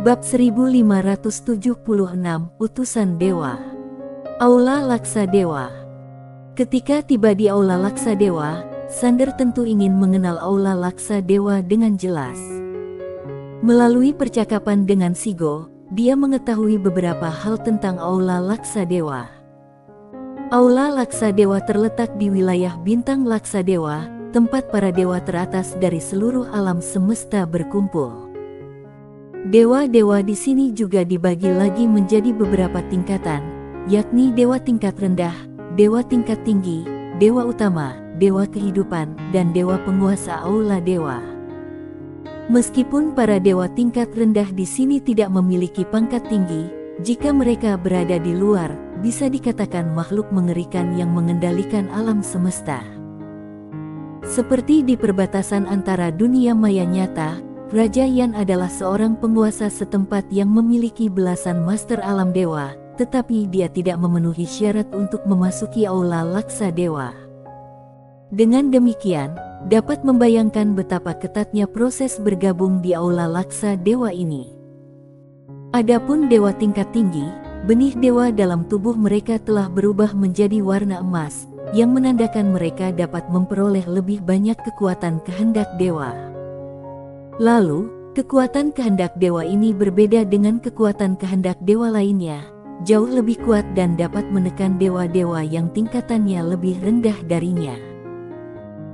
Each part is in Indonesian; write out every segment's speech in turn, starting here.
Bab 1576, Utusan Dewa. Aula Laksa Dewa. Ketika tiba di Aula Laksa Dewa, Sander tentu ingin mengenal Aula Laksa Dewa dengan jelas. Melalui percakapan dengan Sigo, dia mengetahui beberapa hal tentang Aula Laksa Dewa. Aula Laksa Dewa terletak di wilayah bintang Laksa Dewa, tempat para dewa teratas dari seluruh alam semesta berkumpul. Dewa-dewa di sini juga dibagi lagi menjadi beberapa tingkatan, yakni dewa tingkat rendah, dewa tingkat tinggi, dewa utama, dewa kehidupan, dan dewa penguasa Aula Dewa. Meskipun para dewa tingkat rendah di sini tidak memiliki pangkat tinggi, jika mereka berada di luar, bisa dikatakan makhluk mengerikan yang mengendalikan alam semesta. Seperti di perbatasan antara dunia maya nyata, Raja Yan adalah seorang penguasa setempat yang memiliki belasan master alam dewa, tetapi dia tidak memenuhi syarat untuk memasuki Aula Laksa Dewa. Dengan demikian, dapat membayangkan betapa ketatnya proses bergabung di Aula Laksa Dewa ini. Adapun dewa tingkat tinggi, benih dewa dalam tubuh mereka telah berubah menjadi warna emas, yang menandakan mereka dapat memperoleh lebih banyak kekuatan kehendak dewa. Lalu, kekuatan kehendak dewa ini berbeda dengan kekuatan kehendak dewa lainnya, jauh lebih kuat dan dapat menekan dewa-dewa yang tingkatannya lebih rendah darinya.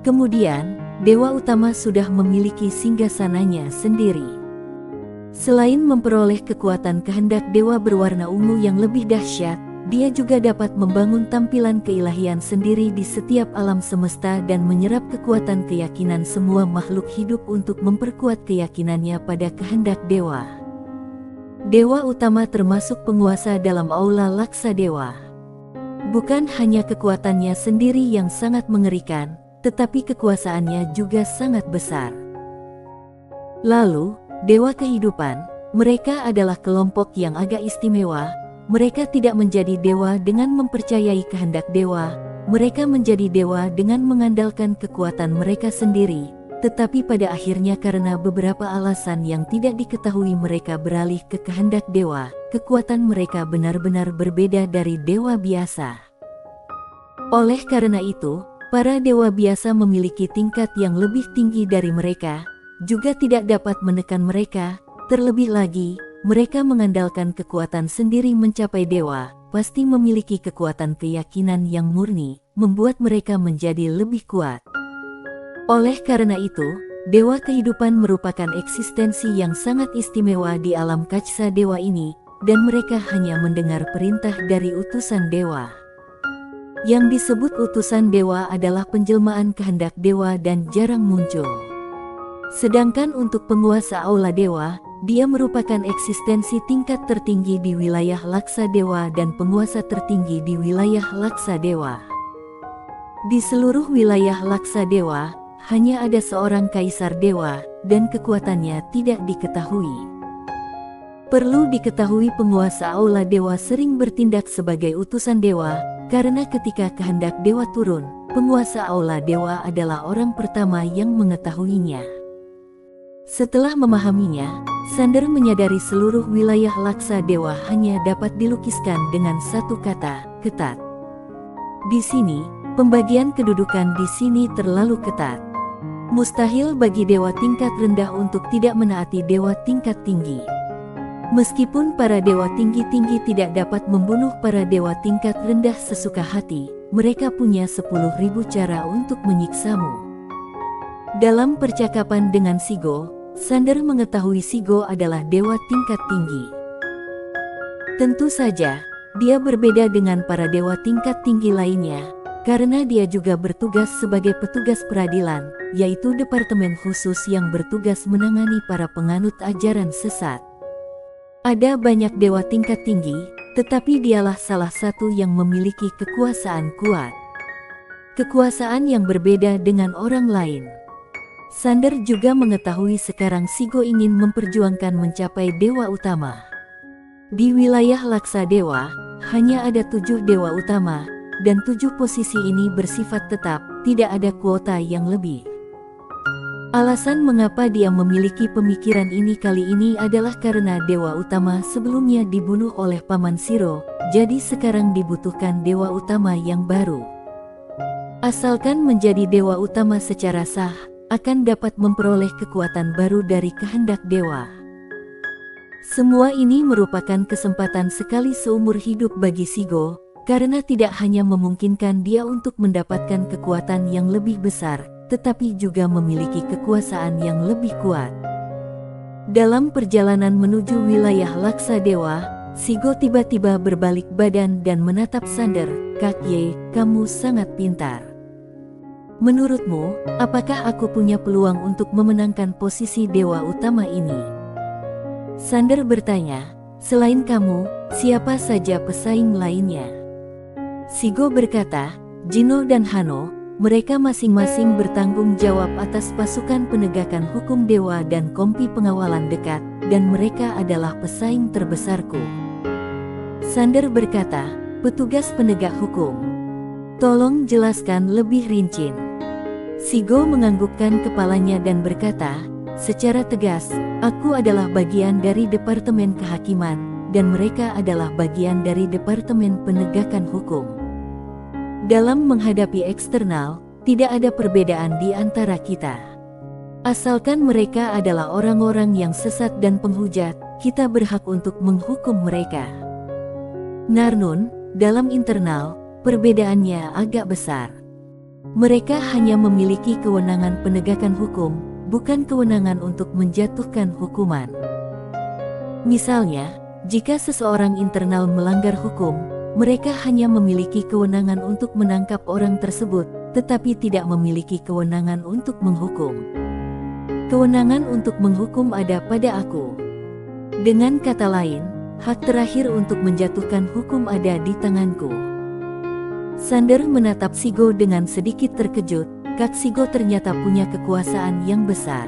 Kemudian, dewa utama sudah memiliki singgasananya sendiri. Selain memperoleh kekuatan kehendak dewa berwarna ungu yang lebih dahsyat, dia juga dapat membangun tampilan keilahian sendiri di setiap alam semesta dan menyerap kekuatan keyakinan semua makhluk hidup untuk memperkuat keyakinannya pada kehendak dewa. Dewa utama termasuk penguasa dalam Aula Laksa Dewa. Bukan hanya kekuatannya sendiri yang sangat mengerikan, tetapi kekuasaannya juga sangat besar. Lalu, dewa kehidupan, mereka adalah kelompok yang agak istimewa. Mereka tidak menjadi dewa dengan mempercayai kehendak dewa, mereka menjadi dewa dengan mengandalkan kekuatan mereka sendiri, tetapi pada akhirnya karena beberapa alasan yang tidak diketahui mereka beralih ke kehendak dewa, kekuatan mereka benar-benar berbeda dari dewa biasa. Oleh karena itu, para dewa biasa memiliki tingkat yang lebih tinggi dari mereka, juga tidak dapat menekan mereka, terlebih lagi, mereka mengandalkan kekuatan sendiri mencapai dewa, pasti memiliki kekuatan keyakinan yang murni, membuat mereka menjadi lebih kuat. Oleh karena itu, dewa kehidupan merupakan eksistensi yang sangat istimewa di alam Kacsa Dewa ini, dan mereka hanya mendengar perintah dari utusan dewa. Yang disebut utusan dewa adalah penjelmaan kehendak dewa dan jarang muncul. Sedangkan untuk penguasa Aula Dewa, dia merupakan eksistensi tingkat tertinggi di wilayah Laksa Dewa dan penguasa tertinggi di wilayah Laksa Dewa. Di seluruh wilayah Laksa Dewa, hanya ada seorang kaisar dewa, dan kekuatannya tidak diketahui. Perlu diketahui penguasa Aula Dewa sering bertindak sebagai utusan dewa, karena ketika kehendak dewa turun, penguasa Aula Dewa adalah orang pertama yang mengetahuinya. Setelah memahaminya, Sander menyadari seluruh wilayah Laksa Dewa hanya dapat dilukiskan dengan satu kata, ketat. Di sini, pembagian kedudukan di sini terlalu ketat. Mustahil bagi dewa tingkat rendah untuk tidak menaati dewa tingkat tinggi. Meskipun para dewa tinggi-tinggi tidak dapat membunuh para dewa tingkat rendah sesuka hati, mereka punya 10.000 cara untuk menyiksamu. Dalam percakapan dengan Sigo, Sander mengetahui Sigo adalah dewa tingkat tinggi. Tentu saja, dia berbeda dengan para dewa tingkat tinggi lainnya, karena dia juga bertugas sebagai petugas peradilan, yaitu departemen khusus yang bertugas menangani para penganut ajaran sesat. Ada banyak dewa tingkat tinggi, tetapi dialah salah satu yang memiliki kekuasaan kuat. Kekuasaan yang berbeda dengan orang lain. Sander juga mengetahui sekarang Sigo ingin memperjuangkan mencapai dewa utama. Di wilayah Laksa Dewa, hanya ada 7 dewa utama, dan 7 posisi ini bersifat tetap, tidak ada kuota yang lebih. Alasan mengapa dia memiliki pemikiran ini kali ini adalah karena dewa utama sebelumnya dibunuh oleh Paman Shiro, jadi sekarang dibutuhkan dewa utama yang baru. Asalkan menjadi dewa utama secara sah, akan dapat memperoleh kekuatan baru dari kehendak dewa. Semua ini merupakan kesempatan sekali seumur hidup bagi Shigo, karena tidak hanya memungkinkan dia untuk mendapatkan kekuatan yang lebih besar, tetapi juga memiliki kekuasaan yang lebih kuat. Dalam perjalanan menuju wilayah Laksa Dewa, Shigo tiba-tiba berbalik badan dan menatap Sander. "Kakye, kamu sangat pintar. Menurutmu, apakah aku punya peluang untuk memenangkan posisi dewa utama ini?" Sander bertanya, "Selain kamu, siapa saja pesaing lainnya?" Shigo berkata, "Jino dan Hano, mereka masing-masing bertanggung jawab atas pasukan penegakan hukum dewa dan kompi pengawalan dekat, dan mereka adalah pesaing terbesarku." Sander berkata, "Petugas penegak hukum. Tolong jelaskan lebih rinci." Shigo menganggukkan kepalanya dan berkata, secara tegas, "Aku adalah bagian dari Departemen Kehakiman, dan mereka adalah bagian dari Departemen Penegakan Hukum. Dalam menghadapi eksternal, tidak ada perbedaan di antara kita. Asalkan mereka adalah orang-orang yang sesat dan penghujat, kita berhak untuk menghukum mereka. Namun, dalam internal, perbedaannya agak besar. Mereka hanya memiliki kewenangan penegakan hukum, bukan kewenangan untuk menjatuhkan hukuman. Misalnya, jika seseorang internal melanggar hukum, mereka hanya memiliki kewenangan untuk menangkap orang tersebut, tetapi tidak memiliki kewenangan untuk menghukum. Kewenangan untuk menghukum ada pada aku. Dengan kata lain, hak terakhir untuk menjatuhkan hukum ada di tanganku." Sander menatap Shigo dengan sedikit terkejut. Kak Shigo ternyata punya kekuasaan yang besar.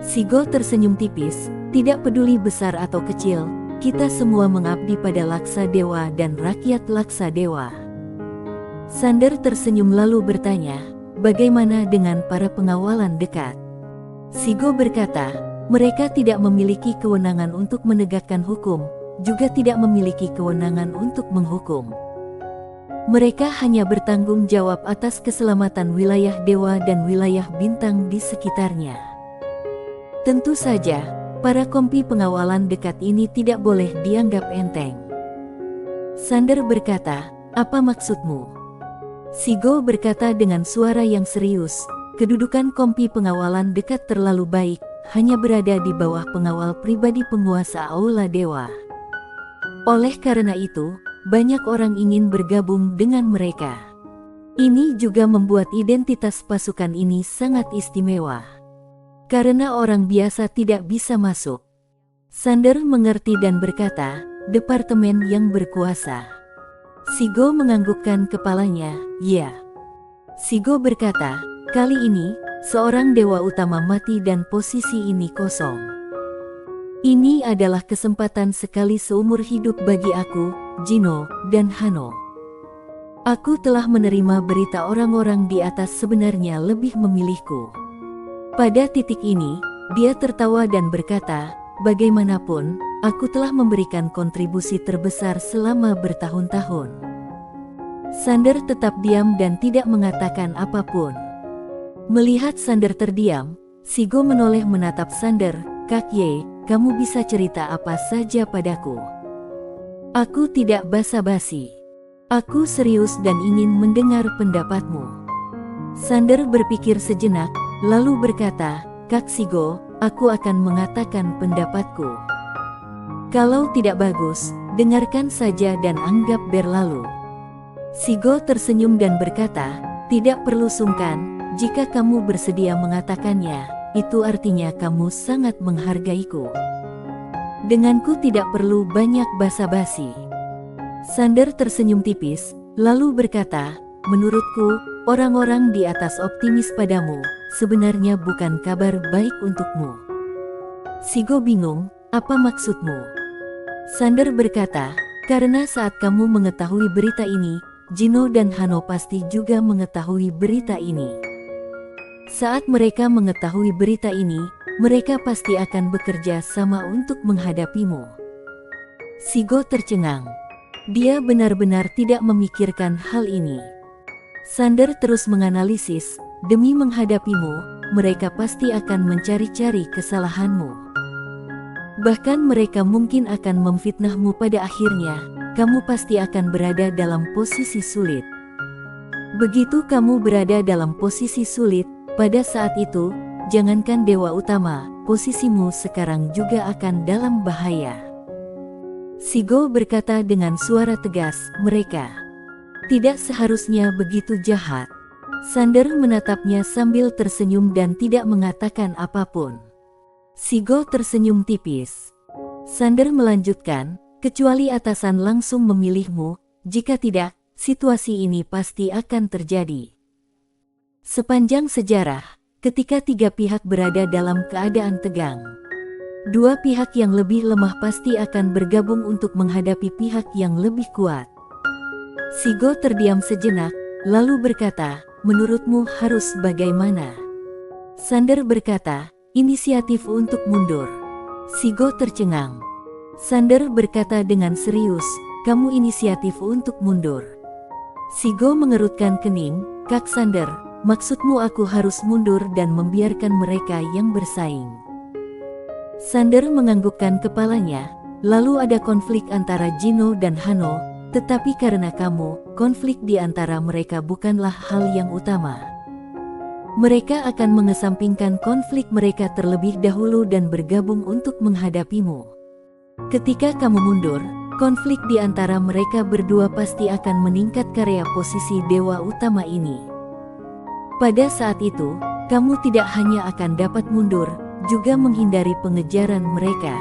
Shigo tersenyum tipis, "Tidak peduli besar atau kecil, kita semua mengabdi pada Laksa Dewa dan rakyat Laksa Dewa." Sander tersenyum lalu bertanya, "Bagaimana dengan para pengawalan dekat?" Shigo berkata, "Mereka tidak memiliki kewenangan untuk menegakkan hukum, juga tidak memiliki kewenangan untuk menghukum. Mereka hanya bertanggung jawab atas keselamatan wilayah dewa dan wilayah bintang di sekitarnya." Tentu saja, para kompi pengawalan dekat ini tidak boleh dianggap enteng. Sander berkata, "Apa maksudmu?" Shigo berkata dengan suara yang serius, "Kedudukan kompi pengawalan dekat terlalu baik, hanya berada di bawah pengawal pribadi penguasa Aula Dewa. Oleh karena itu, banyak orang ingin bergabung dengan mereka. Ini juga membuat identitas pasukan ini sangat istimewa. Karena orang biasa tidak bisa masuk." Sander mengerti dan berkata, "Departemen yang berkuasa." Shigo menganggukkan kepalanya, "Ya." Shigo berkata, "Kali ini, seorang dewa utama mati dan posisi ini kosong. Ini adalah kesempatan sekali seumur hidup bagi aku, Jino, dan Hano. Aku telah menerima berita orang-orang di atas sebenarnya lebih memilihku." Pada titik ini, dia tertawa dan berkata, "Bagaimanapun, aku telah memberikan kontribusi terbesar selama bertahun-tahun." Sander tetap diam dan tidak mengatakan apapun. Melihat Sander terdiam, Shigo menoleh menatap Sander, "Kakye, kamu bisa cerita apa saja padaku. Aku tidak basa-basi. Aku serius dan ingin mendengar pendapatmu." Sander berpikir sejenak, lalu berkata, "Kak Shigo, aku akan mengatakan pendapatku. Kalau tidak bagus, dengarkan saja dan anggap berlalu." Shigo tersenyum dan berkata, "Tidak perlu sungkan, jika kamu bersedia mengatakannya, itu artinya kamu sangat menghargaiku. Denganku tidak perlu banyak basa-basi." Sander tersenyum tipis, lalu berkata, "Menurutku, orang-orang di atas optimis padamu, sebenarnya bukan kabar baik untukmu." Shigo bingung, "Apa maksudmu?" Sander berkata, "Karena saat kamu mengetahui berita ini, Jino dan Hano pasti juga mengetahui berita ini. Saat mereka mengetahui berita ini, mereka pasti akan bekerja sama untuk menghadapimu. Shigo tercengang. Dia benar-benar tidak memikirkan hal ini. Sander terus menganalisis, demi menghadapimu, mereka pasti akan mencari-cari kesalahanmu. Bahkan mereka mungkin akan memfitnahmu. Pada akhirnya, kamu pasti akan berada dalam posisi sulit. Begitu kamu berada dalam posisi sulit, pada saat itu, jangankan Dewa Utama, posisimu sekarang juga akan dalam bahaya. Shigo berkata dengan suara tegas, mereka tidak seharusnya begitu jahat. Sander menatapnya sambil tersenyum dan tidak mengatakan apapun. Shigo tersenyum tipis. Sander melanjutkan, kecuali atasan langsung memilihmu, jika tidak, situasi ini pasti akan terjadi. Sepanjang sejarah, ketika tiga pihak berada dalam keadaan tegang, dua pihak yang lebih lemah pasti akan bergabung untuk menghadapi pihak yang lebih kuat. Shigo terdiam sejenak, lalu berkata, menurutmu harus bagaimana? Sander berkata, inisiatif untuk mundur. Shigo tercengang. Sander berkata dengan serius, kamu inisiatif untuk mundur. Shigo mengerutkan kening, Kak Sander, maksudmu aku harus mundur dan membiarkan mereka yang bersaing? Sander menganggukkan kepalanya, lalu ada konflik antara Gino dan Hano, tetapi karena kamu, konflik di antara mereka bukanlah hal yang utama. Mereka akan mengesampingkan konflik mereka terlebih dahulu dan bergabung untuk menghadapimu. Ketika kamu mundur, konflik di antara mereka berdua pasti akan meningkat karena posisi Dewa Utama ini. Pada saat itu, kamu tidak hanya akan dapat mundur, juga menghindari pengejaran mereka.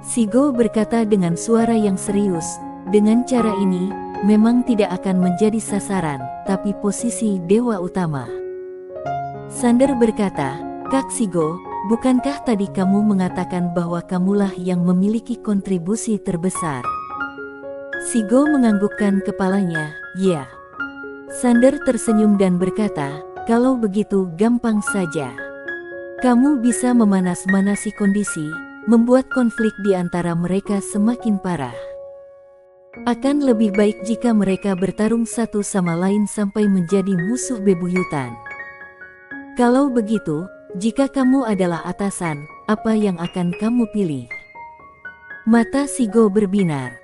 Shigo berkata dengan suara yang serius, dengan cara ini, memang tidak akan menjadi sasaran, tapi posisi Dewa Utama. Sander berkata, Kak Shigo, bukankah tadi kamu mengatakan bahwa kamulah yang memiliki kontribusi terbesar? Shigo menganggukkan kepalanya, ya. Sander tersenyum dan berkata, kalau begitu gampang saja. Kamu bisa memanas-manasi kondisi, membuat konflik di antara mereka semakin parah. Akan lebih baik jika mereka bertarung satu sama lain sampai menjadi musuh bebuyutan. Kalau begitu, jika kamu adalah atasan, apa yang akan kamu pilih? Mata Shigo berbinar.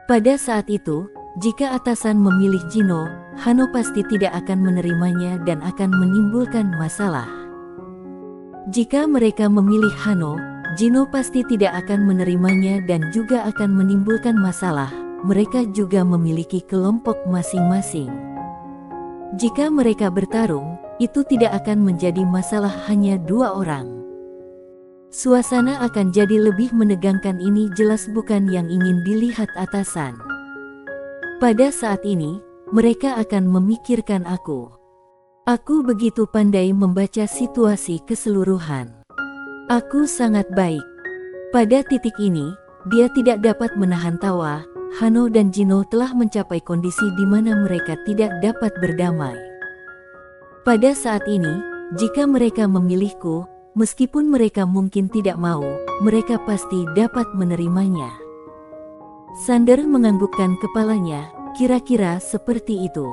Pada saat itu, jika atasan memilih Gino, Hano pasti tidak akan menerimanya dan akan menimbulkan masalah. Jika mereka memilih Hano, Gino pasti tidak akan menerimanya dan juga akan menimbulkan masalah. Mereka juga memiliki kelompok masing-masing. Jika mereka bertarung, itu tidak akan menjadi masalah hanya dua orang. Suasana akan jadi lebih menegangkan. Ini jelas bukan yang ingin dilihat atasan. Pada saat ini, mereka akan memikirkan aku. Aku begitu pandai membaca situasi keseluruhan. Aku sangat baik. Pada titik ini, dia tidak dapat menahan tawa. Hano dan Gino telah mencapai kondisi di mana mereka tidak dapat berdamai. Pada saat ini, jika mereka memilihku, meskipun mereka mungkin tidak mau, mereka pasti dapat menerimanya. Sander menganggukkan kepalanya, kira-kira seperti itu.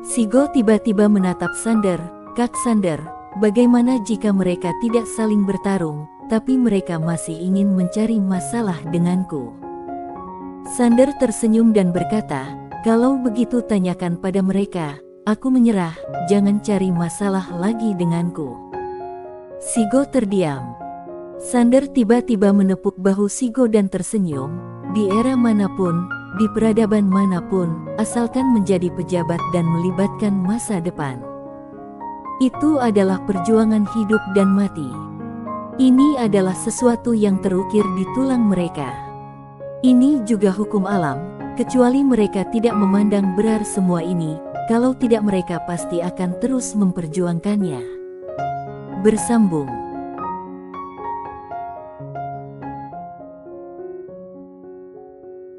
Shigo tiba-tiba menatap Sander, Kak Sander, bagaimana jika mereka tidak saling bertarung, tapi mereka masih ingin mencari masalah denganku? Sander tersenyum dan berkata, kalau begitu tanyakan pada mereka, aku menyerah, jangan cari masalah lagi denganku. Shigo terdiam. Sander tiba-tiba menepuk bahu Shigo dan tersenyum, di era manapun, di peradaban manapun, asalkan menjadi pejabat dan melibatkan masa depan. Itu adalah perjuangan hidup dan mati. Ini adalah sesuatu yang terukir di tulang mereka. Ini juga hukum alam, kecuali mereka tidak memandang berar semua ini, kalau tidak mereka pasti akan terus memperjuangkannya. Bersambung.